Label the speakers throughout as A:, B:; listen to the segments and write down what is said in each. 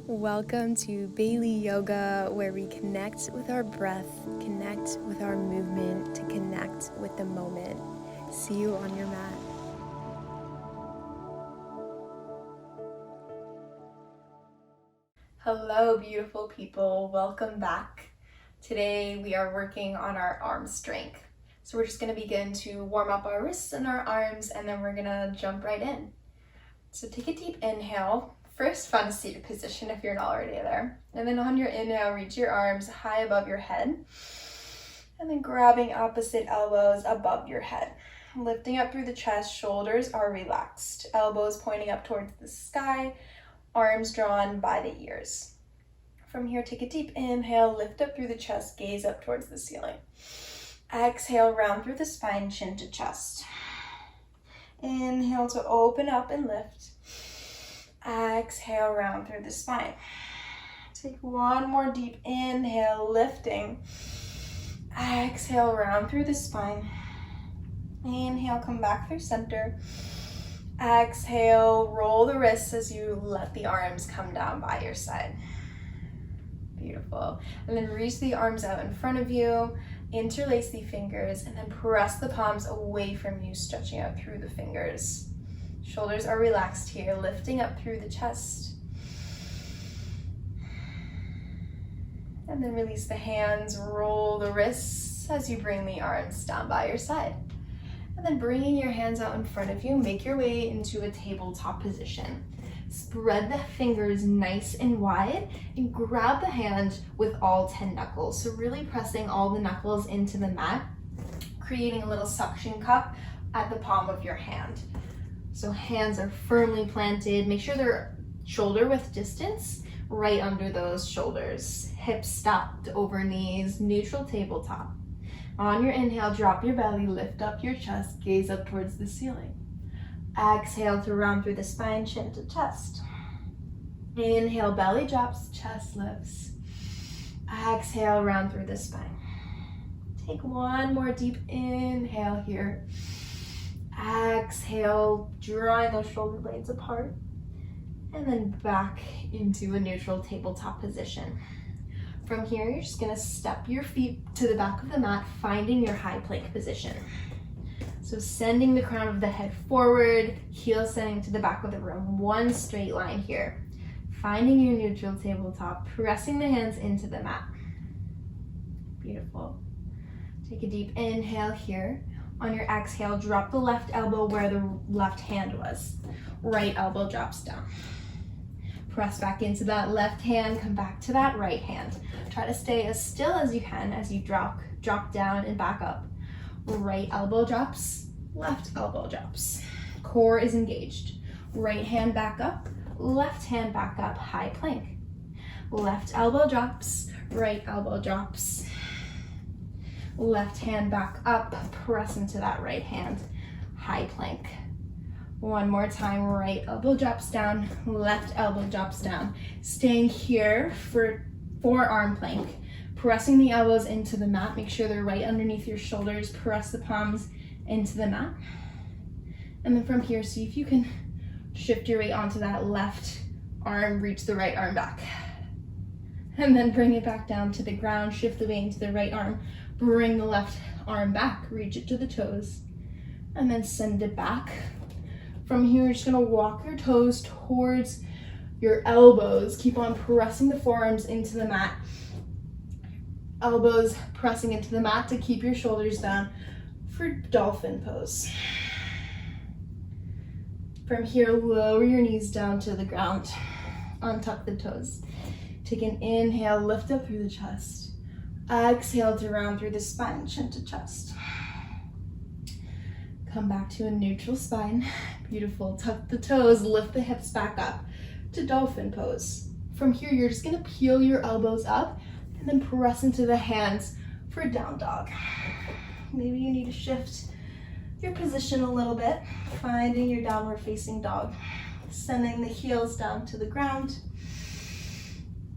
A: Welcome to Baileyyyoga, where we connect with our breath, connect with our movement, to connect with the moment. See you on your mat. Hello, beautiful people. Welcome back. Today we are working on our arm strength. So we're just going to begin to warm up our wrists and our arms, and then we're going to jump right in. So take a deep inhale. First, find a seated position if you're not already there. And then on your inhale, reach your arms high above your head. And then grabbing opposite elbows above your head. Lifting up through the chest, shoulders are relaxed. Elbows pointing up towards the sky, arms drawn by the ears. From here, take a deep inhale, lift up through the chest, gaze up towards the ceiling. Exhale, round through the spine, chin to chest. Inhale to open up and lift. Exhale, round through the spine. Take one more deep inhale, lifting. Exhale, round through the spine. Inhale, come back through center. Exhale, roll the wrists as you let the arms come down by your side. Beautiful. And then reach the arms out in front of you, interlace the fingers, and then press the palms away from you, stretching out through the fingers. Shoulders are relaxed here, lifting up through the chest. And then release the hands, roll the wrists as you bring the arms down by your side. And then bringing your hands out in front of you, make your way into a tabletop position. Spread the fingers nice and wide and grab the hand with all 10 knuckles. So really pressing all the knuckles into the mat, creating a little suction cup at the palm of your hand. So hands are firmly planted. Make sure they're shoulder width distance right under those shoulders. Hips stacked over knees, neutral tabletop. On your inhale, drop your belly, lift up your chest, gaze up towards the ceiling. Exhale to round through the spine, chin to chest. Inhale, belly drops, chest lifts. Exhale, round through the spine. Take one more deep inhale here. Exhale, drawing those shoulder blades apart. And then back into a neutral tabletop position. From here, you're just gonna step your feet to the back of the mat, finding your high plank position. So sending the crown of the head forward, heels sending to the back of the room. One straight line here. Finding your neutral tabletop, pressing the hands into the mat. Beautiful. Take a deep inhale here. On your exhale, drop the left elbow where the left hand was. Right elbow drops down. Press back into that left hand, come back to that right hand. Try to stay as still as you can as you drop down and back up. Right elbow drops, left elbow drops. Core is engaged. Right hand back up, left hand back up, high plank. Left elbow drops, right elbow drops. Left hand back up, press into that right hand, high plank. One more time, right elbow drops down, left elbow drops down. Staying here for forearm plank. Pressing the elbows into the mat, make sure they're right underneath your shoulders, press the palms into the mat. And then from here, see if you can shift your weight onto that left arm, reach the right arm back. And then bring it back down to the ground, shift the weight into the right arm, bring the left arm back, reach it to the toes, and then send it back. From here, you're just gonna walk your toes towards your elbows. Keep on pressing the forearms into the mat. Elbows pressing into the mat to keep your shoulders down for dolphin pose. From here, lower your knees down to the ground. Untuck the toes. Take an inhale, lift up through the chest. Exhale to round through the spine, chin to chest. Come back to a neutral spine. Beautiful. Tuck the toes, lift the hips back up to dolphin pose. From here, you're just gonna peel your elbows up and then press into the hands for down dog. Maybe you need to shift your position a little bit, finding your downward facing dog. Sending the heels down to the ground,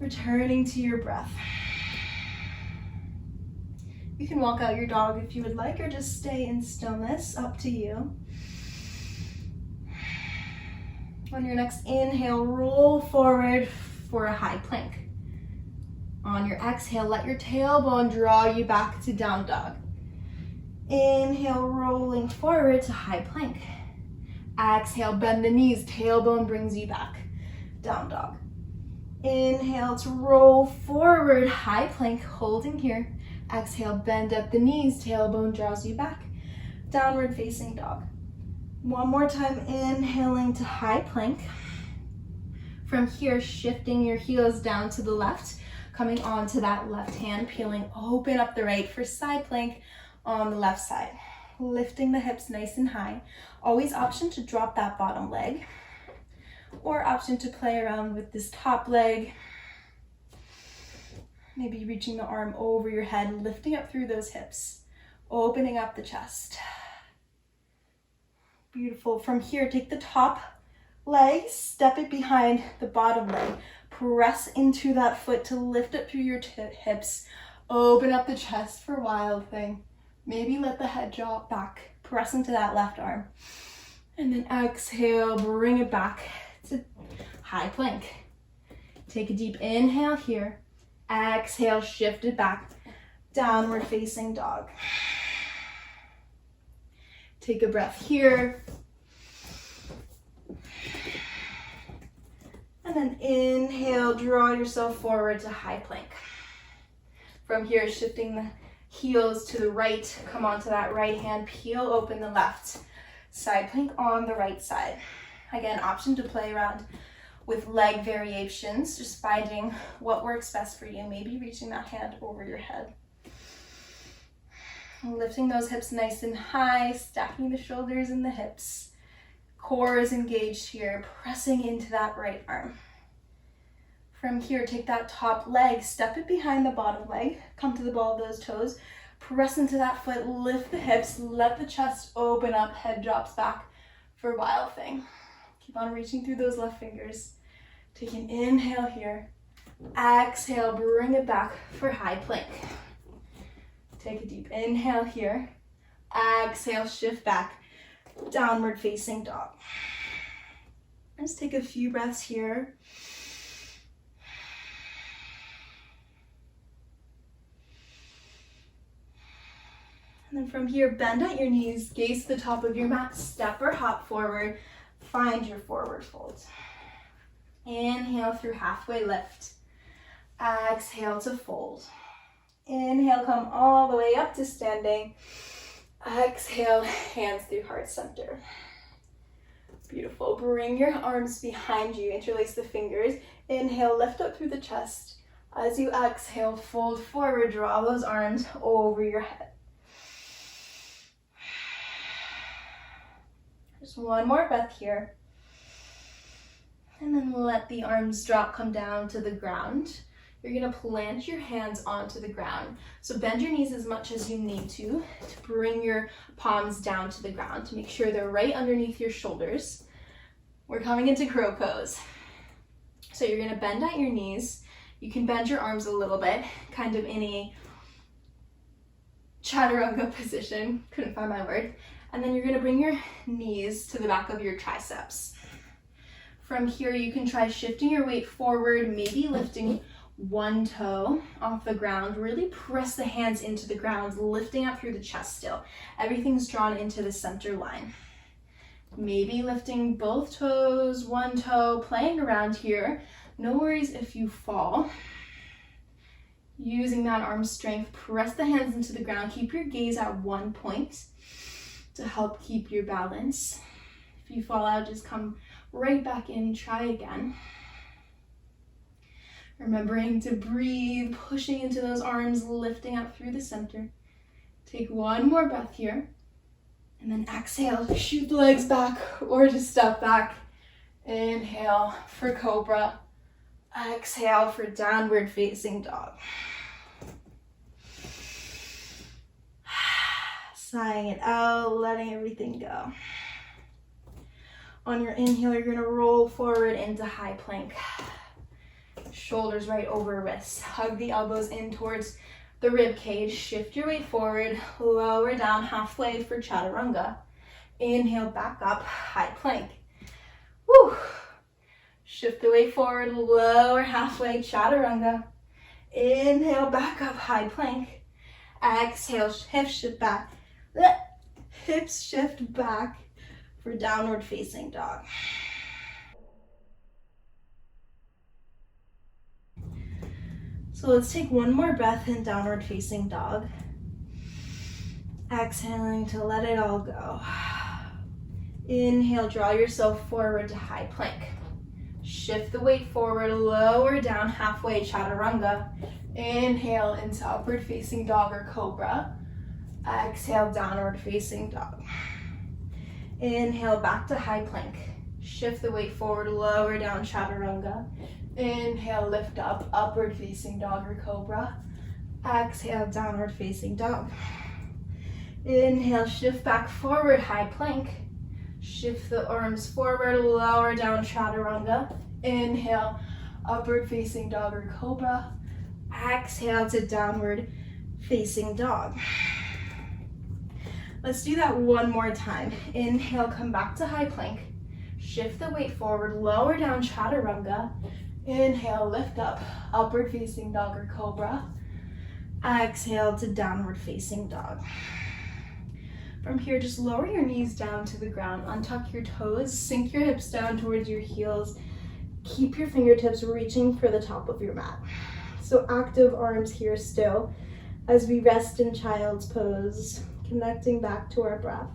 A: returning to your breath. You can walk out your dog if you would like, or just stay in stillness, up to you. On your next inhale, roll forward, for a high plank. On your exhale, let your tailbone draw you back to down dog. Inhale, rolling forward to high plank. Exhale, bend the knees, tailbone brings you back, down dog. Inhale to roll forward, high plank, holding here. Exhale, bend up the knees, tailbone draws you back, downward facing dog. One more time, inhaling to high plank. From here, shifting your heels down to the left, coming onto that left hand, peeling open up the right for side plank on the left side. Lifting the hips nice and high. Always option to drop that bottom leg, or option to play around with this top leg. Maybe reaching the arm over your head, lifting up through those hips, opening up the chest. Beautiful. From here, take the top leg, step it behind the bottom leg. Press into that foot to lift up through your hips. Open up the chest for wild thing. Maybe let the head drop back. Press into that left arm. And then exhale, bring it back to high plank. Take a deep inhale here. Exhale, shift it back. Downward facing dog. Take a breath here. And then inhale, draw yourself forward to high plank. From here, shifting the heels to the right, come onto that right hand, peel open the left. Side plank on the right side. Again, option to play around with leg variations, just finding what works best for you. Maybe reaching that hand over your head. Lifting those hips nice and high, stacking the shoulders and the hips. Core is engaged here, pressing into that right arm. From here, take that top leg, step it behind the bottom leg, come to the ball of those toes, press into that foot, lift the hips, let the chest open up, head drops back for wild thing. Keep on reaching through those left fingers. Take an inhale here. Exhale, bring it back for high plank. Take a deep inhale here. Exhale, shift back. Downward facing dog. Just take a few breaths here. And then from here, bend at your knees, gaze to the top of your mat, step or hop forward, find your forward fold. Inhale through halfway lift. Exhale to fold. Inhale, come all the way up to standing. Exhale, hands through heart center. Beautiful. Bring your arms behind you, interlace the fingers. Inhale, lift up through the chest. As you exhale, fold forward, draw those arms over your head. Just one more breath here. And then let the arms drop, come down to the ground. You're gonna plant your hands onto the ground. So bend your knees as much as you need to bring your palms down to the ground to make sure they're right underneath your shoulders. We're coming into crow pose. So you're gonna bend at your knees. You can bend your arms a little bit, kind of in a chaturanga position. Couldn't find my word. And then you're gonna bring your knees to the back of your triceps. From here, you can try shifting your weight forward, maybe lifting one toe off the ground. Really press the hands into the ground, lifting up through the chest still. Everything's drawn into the center line. Maybe lifting both toes, one toe, playing around here. No worries if you fall. Using that arm strength, press the hands into the ground. Keep your gaze at one point to help keep your balance. If you fall out, just come right back in, try again. Remembering to breathe, pushing into those arms, lifting up through the center. Take one more breath here. And then exhale, shoot the legs back or just step back. Inhale for cobra. Exhale for downward facing dog. Sighing it out, letting everything go. On your inhale, you're gonna roll forward into high plank. Shoulders right over wrists. Hug the elbows in towards the rib cage. Shift your weight forward, lower down halfway for chaturanga. Inhale, back up, high plank. Woo! Shift the weight forward, lower halfway, chaturanga. Inhale, back up, high plank. Exhale, hips shift back. Hips shift back for downward facing dog. So let's take one more breath in downward facing dog. Exhaling to let it all go. Inhale, draw yourself forward to high plank. Shift the weight forward, lower down halfway, chaturanga. Inhale into upward facing dog or cobra. Exhale, downward facing dog. Inhale, back to high plank. Shift the weight forward, lower down, chaturanga. Inhale, lift up, upward facing dog or cobra. Exhale, downward facing dog. Inhale, shift back forward, high plank. Shift the arms forward, lower down, chaturanga. Inhale, upward facing dog or cobra. Exhale to downward facing dog. Let's do that one more time. Inhale, come back to high plank. Shift the weight forward, lower down, chaturanga. Inhale, lift up, upward facing dog or cobra. Exhale to downward facing dog. From here, just lower your knees down to the ground, untuck your toes, sink your hips down towards your heels. Keep your fingertips reaching for the top of your mat. So active arms here still as we rest in child's pose, connecting back to our breath.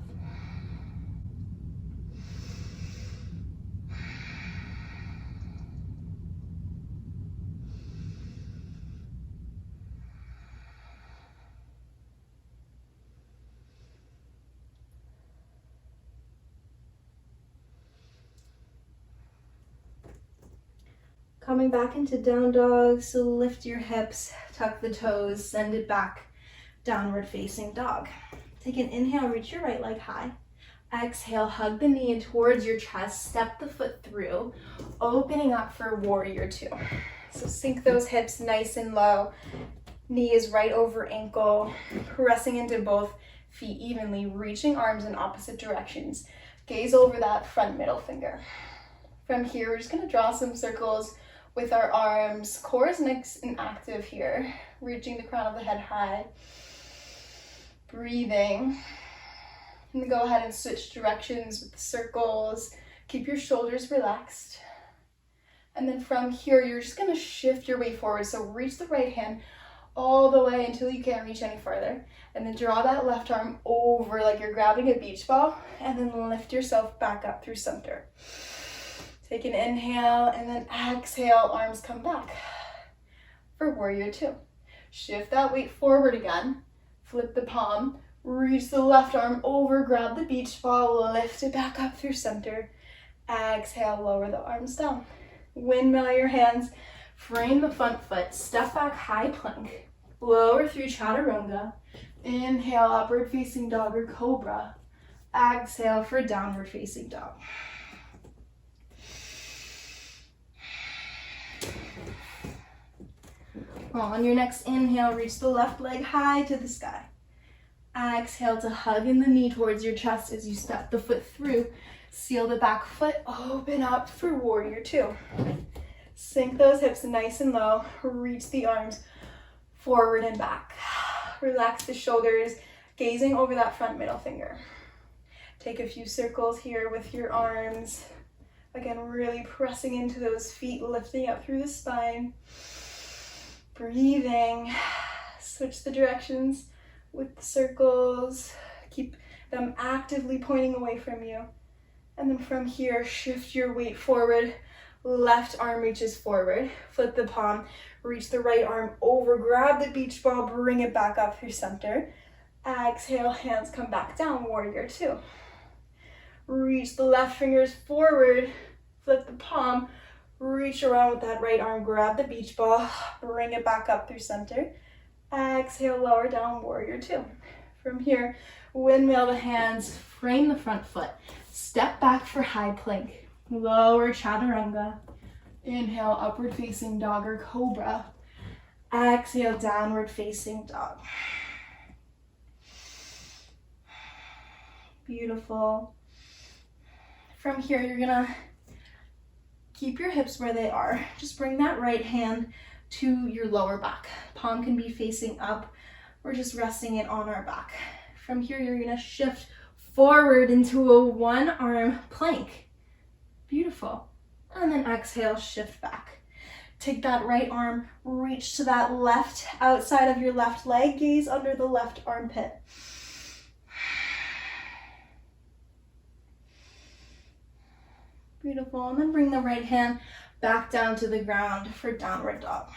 A: Coming back into down dog, so lift your hips, tuck the toes, send it back, downward facing dog. Take an inhale, reach your right leg high. Exhale, hug the knee in towards your chest, step the foot through, opening up for warrior two. So sink those hips nice and low, knee is right over ankle, pressing into both feet evenly, reaching arms in opposite directions. Gaze over that front middle finger. From here, we're just gonna draw some circles with our arms. Core is nice and active here, reaching the crown of the head high. Breathing. And then go ahead and switch directions with the circles. Keep your shoulders relaxed. And then from here, you're just gonna shift your weight forward. So reach the right hand all the way until you can't reach any further. And then draw that left arm over like you're grabbing a beach ball. And then lift yourself back up through center. Take an inhale and then exhale, arms come back for warrior two. Shift that weight forward again, flip the palm, reach the left arm over, grab the beach ball, lift it back up through center. Exhale, lower the arms down. Windmill your hands, frame the front foot, step back, high plank, lower through chaturanga. Inhale, upward facing dog or cobra. Exhale for downward facing dog. On your next inhale, reach the left leg high to the sky. Exhale to hug in the knee towards your chest as you step the foot through. Seal the back foot, open up for warrior two. Sink those hips nice and low, reach the arms forward and back. Relax the shoulders, gazing over that front middle finger. Take a few circles here with your arms. Again, really pressing into those feet, lifting up through the spine. Breathing, switch the directions with the circles, keep them actively pointing away from you. And then from here, shift your weight forward, left arm reaches forward, flip the palm, reach the right arm over, grab the beach ball, bring it back up through center. Exhale, hands come back down, warrior two. Reach the left fingers forward, flip the palm, reach around with that right arm, grab the beach ball, bring it back up through center. Exhale, lower down, warrior two. From here, windmill the hands, frame the front foot, step back for high plank, lower chaturanga. Inhale, upward facing dog or cobra. Exhale, downward facing dog. Beautiful. From here, you're gonna Keep your hips where they are. Just bring that right hand to your lower back. Palm can be facing up. We're just resting it on our back. From here, you're gonna shift forward into a one-arm plank. Beautiful. And then exhale, shift back. Take that right arm, reach to that left outside of your left leg, gaze under the left armpit. Beautiful, and then bring the right hand back down to the ground for downward dog.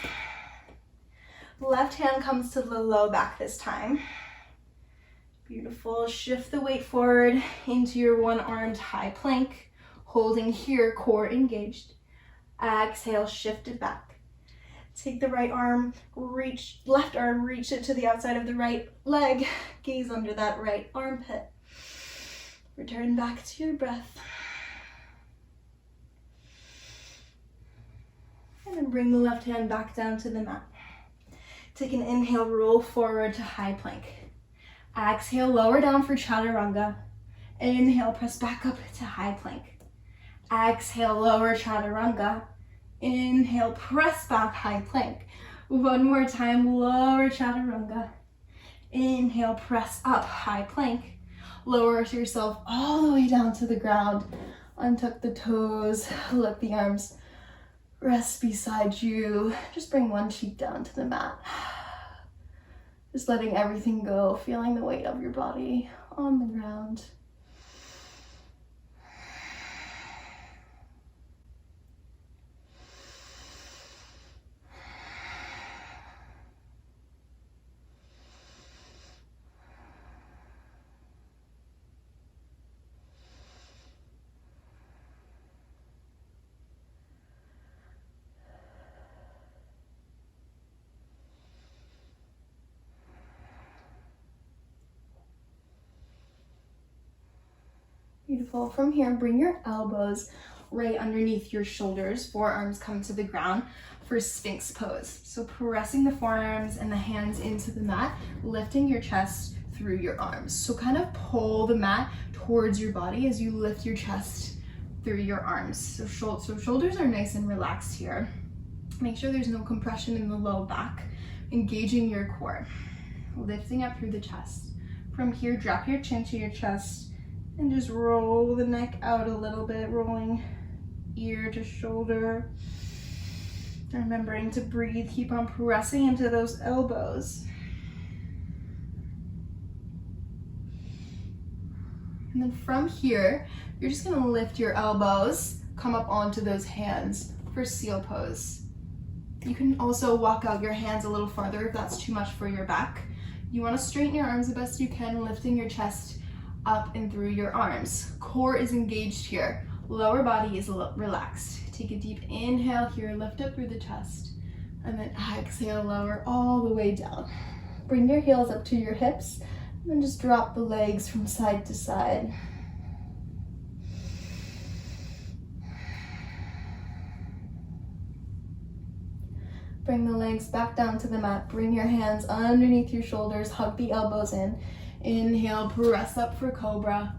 A: Left hand comes to the low back this time. Beautiful, shift the weight forward into your one-armed high plank, holding here, core engaged. Exhale, shift it back. Take the right arm, left arm, reach it to the outside of the right leg, gaze under that right armpit. Return back to your breath. And then bring the left hand back down to the mat. Take an inhale, roll forward to high plank. Exhale, lower down for chaturanga. Inhale, press back up to high plank. Exhale, lower chaturanga. Inhale, press back, high plank. One more time, lower chaturanga. Inhale, press up, high plank. Lower yourself all the way down to the ground. Untuck the toes, let the arms rest beside you. Just bring one cheek down to the mat. Just letting everything go, feeling the weight of your body on the ground. Beautiful. From here, bring your elbows right underneath your shoulders. Forearms come to the ground for Sphinx pose. So pressing the forearms and the hands into the mat, lifting your chest through your arms. So kind of pull the mat towards your body as you lift your chest through your arms. So shoulders are nice and relaxed here. Make sure there's no compression in the low back. Engaging your core. Lifting up through the chest. From here, drop your chin to your chest. And just roll the neck out a little bit, rolling ear to shoulder. Remembering to breathe, keep on pressing into those elbows. And then from here, you're just gonna lift your elbows, come up onto those hands for seal pose. You can also walk out your hands a little farther if that's too much for your back. You wanna straighten your arms the best you can, lifting your chest up and through your arms. Core is engaged here. Lower body is relaxed. Take a deep inhale here, lift up through the chest, and then exhale, lower all the way down. Bring your heels up to your hips, and then just drop the legs from side to side. Bring the legs back down to the mat. Bring your hands underneath your shoulders, hug the elbows in. Inhale, press up for cobra.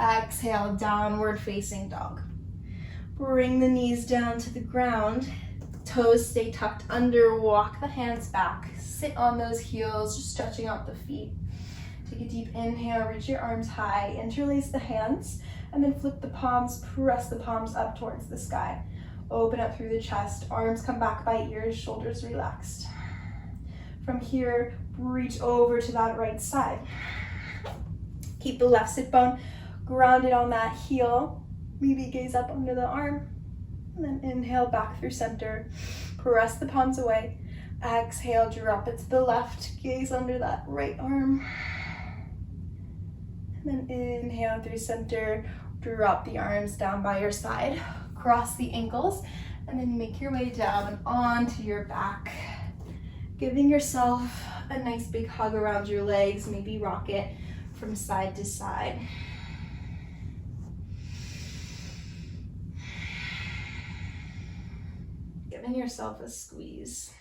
A: Exhale, downward facing dog. Bring the knees down to the ground. Toes stay tucked under, walk the hands back. Sit on those heels, just stretching out the feet. Take a deep inhale, reach your arms high, interlace the hands, and then flip the palms, press the palms up towards the sky. Open up through the chest, arms come back by ears, shoulders relaxed. From here, reach over to that right side. Keep the left sit bone grounded on that heel. Maybe gaze up under the arm. And then inhale back through center. Press the palms away. Exhale, drop it to the left. Gaze under that right arm. And then inhale through center. Drop the arms down by your side. Cross the ankles. And then make your way down onto your back. Giving yourself a nice big hug around your legs, maybe rock it from side to side. Giving yourself a squeeze.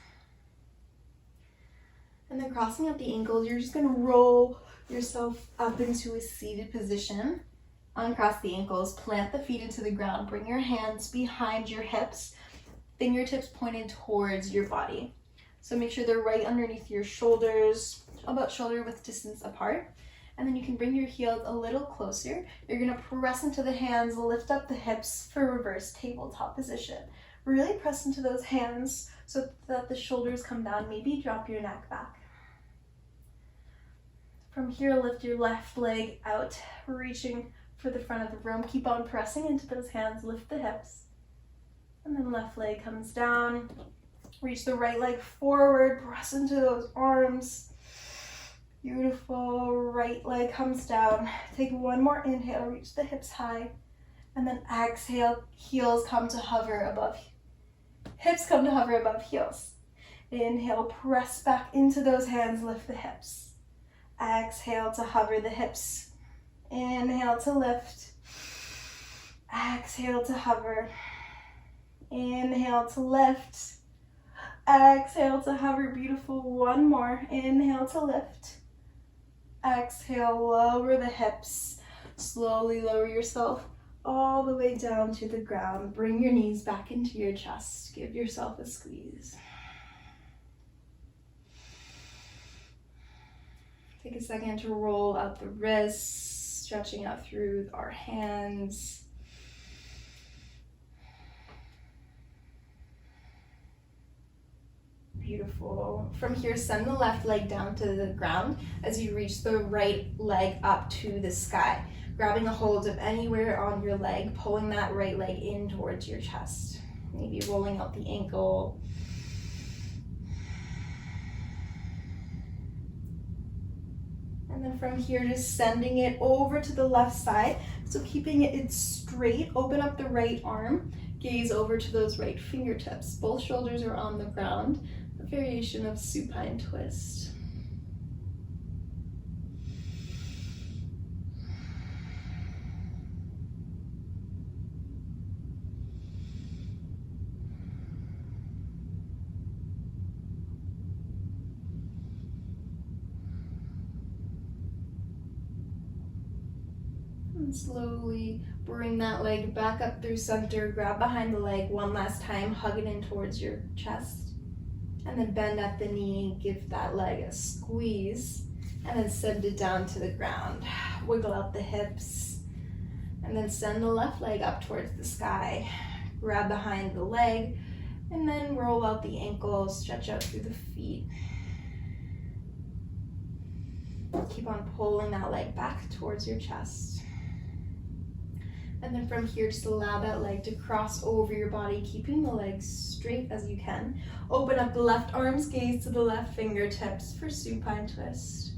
A: And then crossing up the ankles, you're just gonna roll yourself up into a seated position. Uncross the ankles, plant the feet into the ground, bring your hands behind your hips, fingertips pointed towards your body. So make sure they're right underneath your shoulders, about shoulder width distance apart. And then you can bring your heels a little closer. You're gonna press into the hands, lift up the hips for reverse tabletop position. Really press into those hands so that the shoulders come down. Maybe drop your neck back. From here, lift your left leg out, reaching for the front of the room. Keep on pressing into those hands, lift the hips. And then left leg comes down. Reach the right leg forward, press into those arms. Beautiful. Right leg comes down. Take one more inhale, reach the hips high. And then exhale, heels come to hover above. Hips come to hover above heels. Inhale, press back into those hands, lift the hips. Exhale to hover the hips. Inhale to lift. Exhale to hover. Inhale to lift. Exhale to hover. Beautiful. One more. Inhale to lift. Exhale, lower the hips. Slowly lower yourself all the way down to the ground. Bring your knees back into your chest. Give yourself a squeeze. Take a second to roll out the wrists, stretching out through our hands. Beautiful. From here, send the left leg down to the ground as you reach the right leg up to the sky. Grabbing a hold of anywhere on your leg, pulling that right leg in towards your chest. Maybe rolling out the ankle. And then from here, just sending it over to the left side. So keeping it straight, open up the right arm, gaze over to those right fingertips. Both shoulders are on the ground. A variation of supine twist. And slowly bring that leg back up through center, grab behind the leg one last time, hug it in towards your chest. And then bend at the knee, give that leg a squeeze, and then send it down to the ground. Wiggle out the hips, and then send the left leg up towards the sky. Grab behind the leg, and then roll out the ankles, stretch out through the feet. Keep on pulling that leg back towards your chest. And then from here, just allow that leg to cross over your body, keeping the legs straight as you can. Open up the left arms, gaze to the left fingertips for supine twist.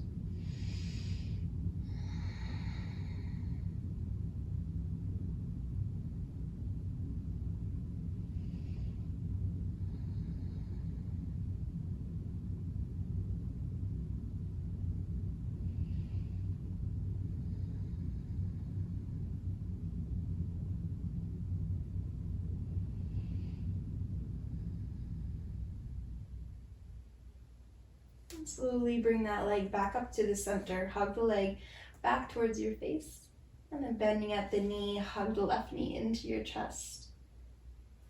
A: Slowly bring that leg back up to the center. Hug the leg back towards your face. And then bending at the knee, hug the left knee into your chest.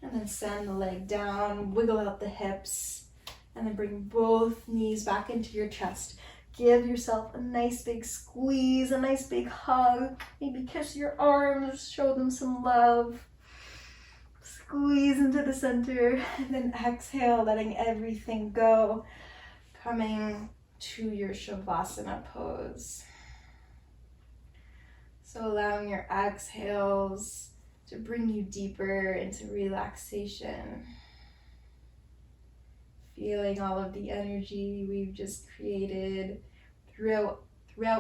A: And then send the leg down, wiggle out the hips. And then bring both knees back into your chest. Give yourself a nice big squeeze, a nice big hug. Maybe kiss your arms, show them some love. Squeeze into the center. And then exhale, letting everything go. Coming to your Shavasana pose. So allowing your exhales to bring you deeper into relaxation. Feeling all of the energy we've just created throughout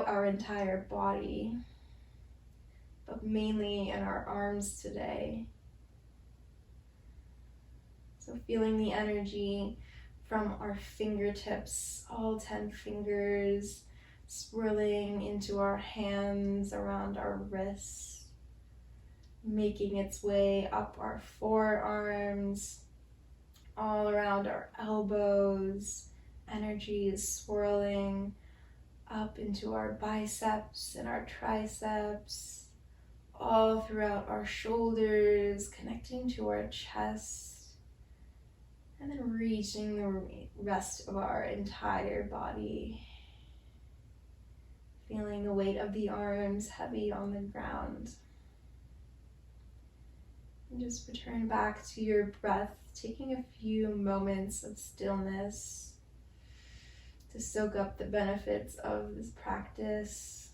A: our entire body, but mainly in our arms today. So feeling the energy from our fingertips, all 10 fingers, swirling into our hands, around our wrists, making its way up our forearms, all around our elbows. Energy is swirling up into our biceps and our triceps, all throughout our shoulders, connecting to our chest, and then reaching the rest of our entire body. Feeling the weight of the arms heavy on the ground. And just return back to your breath, taking a few moments of stillness to soak up the benefits of this practice.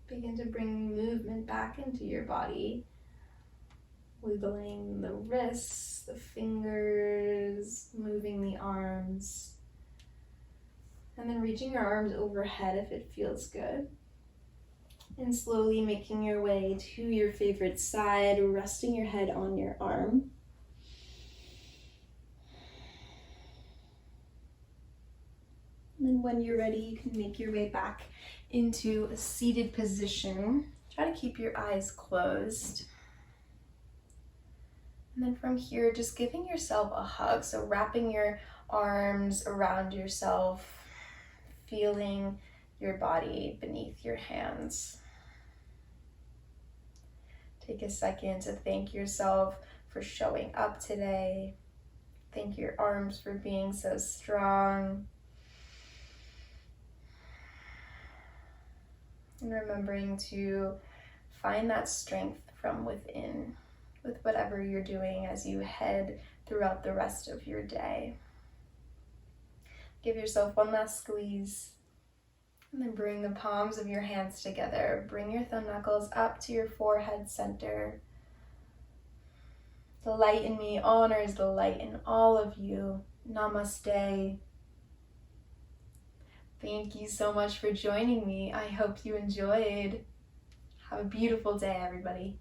A: Begin to bring movement back into your body, wiggling the wrists, the fingers, moving the arms, and then reaching your arms overhead if it feels good. And slowly making your way to your favorite side, resting your head on your arm. And then when you're ready, you can make your way back into a seated position. Try to keep your eyes closed. And then from here, just giving yourself a hug. So wrapping your arms around yourself, feeling your body beneath your hands. Take a second to thank yourself for showing up today. Thank your arms for being so strong. And remembering to find that strength from within with whatever you're doing as you head throughout the rest of your day. Give yourself one last squeeze. And then bring the palms of your hands together. Bring your thumb knuckles up to your forehead center. The light in me honors the light in all of you. Namaste. Thank you so much for joining me. I hope you enjoyed. Have a beautiful day, everybody.